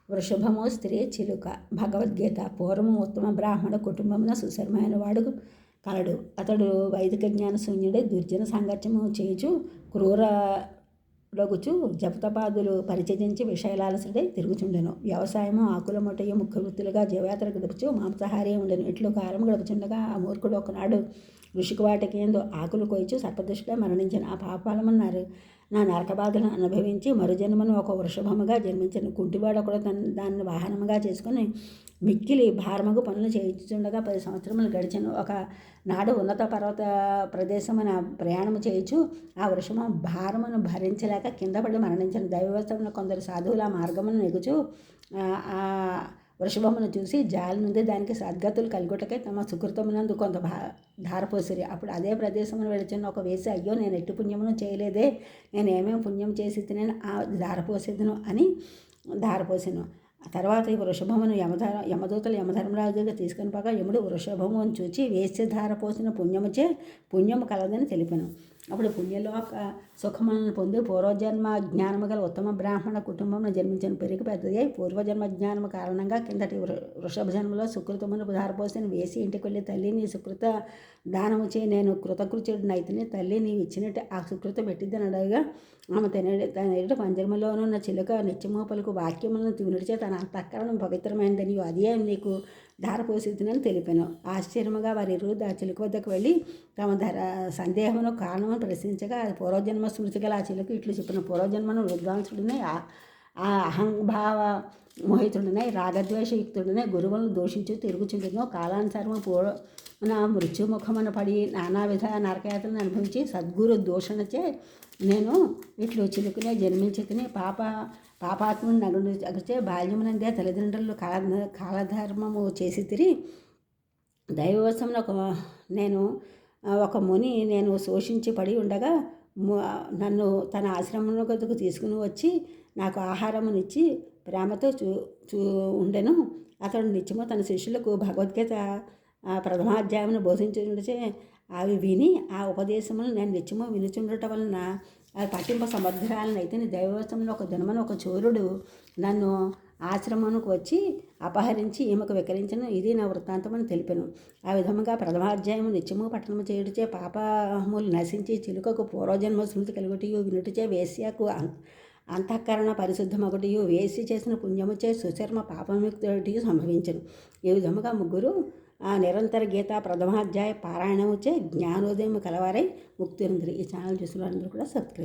వృషభము స్త్రీ చిలుక. భగవద్గీత. పూర్వము ఉత్తమ బ్రాహ్మణ కుటుంబమున సుశర్మైన వాడు కలడు. అతడు వైదిక జ్ఞాన శూన్యుడై దుర్జన సాంగత్యము చేయుచు క్రూరలగుచు జపతపాదులు పరిచయించి విషయాలసుడై తిరుగుచుండెను. వ్యవసాయము ఆకుల మొట్టయు ముఖ్య వృత్తులుగా జీవయాత్ర గడుపుచు మాంసాహారీ ఉండెను. ఇట్లు కాలం గడుపుచుండగా ఆ మూర్ఖుడు ఒకనాడు ఋషికి వాటికి ఎందు ఆకులు కొయిచు సర్పదృష్టిగా మరణించిన. ఆ పాపాలమన్నారు నా నరకబాధలను అనుభవించి మరుజన్మను ఒక వృషభముగా జన్మించను. కుంటివాడు ఒకడు దాన్ని వాహనముగా చేసుకుని మిక్కిలి భారముగు పనులు చేయించుండగా 10 సంవత్సరములు గడిచెను. ఒక నాడు ఉన్నత పర్వత ప్రదేశమున ప్రయాణము చేయుచు ఆ వృషభం భారమును భరించలేక కింద పడి మరణించను. దైవవశమున కొందరు సాధువులు ఆ మార్గమును నెగుచు ఆ వృషభమును చూసి జాలి నుండి దానికి సద్గతులు కలుగుటకై తమ సుకృతమునందు కొంత ధారపోసిరి. అప్పుడు అదే ప్రదేశమును వెళుచున్న ఒక వేసి అయ్యో నేను ఎట్టి పుణ్యమును చేయలేదే, నేను ఏమేమి పుణ్యం చేసి తినని ఆ ధారపోసేదను అని ధారపోసెను. తర్వాత ఈ వృషభమును యమదూతలు యమధర్మరాజు దగ్గర తీసుకుని పోగా యముడు వృషభమును చూచి వేశ్యధార పోసిన పుణ్యము కలదని తెలిపాను. అప్పుడు పుణ్యలోక సుఖములను పొంది పూర్వజన్మ జ్ఞానము గల ఉత్తమ బ్రాహ్మణ కుటుంబంలో జన్మించను. పెరిగి పెద్దది అయి పూర్వజన్మ జ్ఞానము కారణంగా కిందటి వృషభ జన్మలో సుకృతమును ధారపోసిన వేసి ఇంటికి వెళ్ళి తల్లి నీ సుకృత దానము చే నేను కృతకృత్యుడినైతిని, తల్లి నీవు ఇచ్చినట్టు ఆ సుకృత పెట్టిద్దని అడగగా ఆమె తన ఎదుట పంజరములోనున్న చిలుక నిత్యమోపలకు వాక్యములను వినుడిచే తన అంతఃకరణం పవిత్రమైనదని అదే నీకు ధారపోసిద్దని తెలిపాను. ఆశ్చర్యముగా వారిరువురు ఆ చిలుక వద్దకు వెళ్ళి తమ సందేహమును కారణమును ప్రశ్నించగా అది పూర్వజన్మ స్మృతి గల ఆ చిలుక ఇట్లు చెప్పిన పూర్వజన్మను విద్వాంసుడినై ఆ అహంభావ మోహితుడినై రాగద్వేషయుక్తుడినై గురువులను దూషించు తిరుగుచుండును. కాలానుసారము నా మృత్యుముఖమున పడి నానావిధ నరకయాతలను అనుభవించి సద్గురు దూషణచే నేను ఇట్లు చిలుకనే జన్మించి తిని పాపాత్ముని నగుడు అగచే బాల్యమునందే తల్లిదండ్రులు కాలధర్మము చేసి తిరిగి దైవవశమున నేను ఒక ముని నేను శోషించి పడి ఉండగా నన్ను తన ఆశ్రమం గదుకు తీసుకుని వచ్చి నాకు ఆహారమునిచ్చి ప్రేమతో ఉండెను. అతడు నిత్యము తన శిష్యులకు భగవద్గీత ప్రథమాధ్యాయమును బోధించుండచే అవి విని ఆ ఉపదేశములను నేను నిత్యము వినుచుండటం వలన అది పట్టింప సమర్థురాలనైతే దైవవశంలో ఒక దినమున ఒక చోరుడు నన్ను ఆశ్రమమునకు వచ్చి అపహరించి ఈమెకు వికరించను. ఇది నా వృత్తాంతమని తెలిపాను. ఆ విధముగా ప్రథమాధ్యాయము నిత్యము పఠనము చేయుటచే పాపములు నశించి చిలుకకు పూర్వజన్మ స్మృతి కలుగుటయు వినుటచే వేశ్యకు అంతఃకరణ పరిశుద్ధమొకటియు వేసి చేసిన పుణ్యముచే సుచర్మ పాపముక్తియు సంభవించను. ఈ విధముగా ముగ్గురు ఆ నిరంతర గీత ప్రథమాధ్యాయ పారాయణముచే జ్ఞానోదయం కలవారై ముక్తి. ఈ ఛానల్ చూసిన వారందరూ కూడా సబ్స్క్రైబ్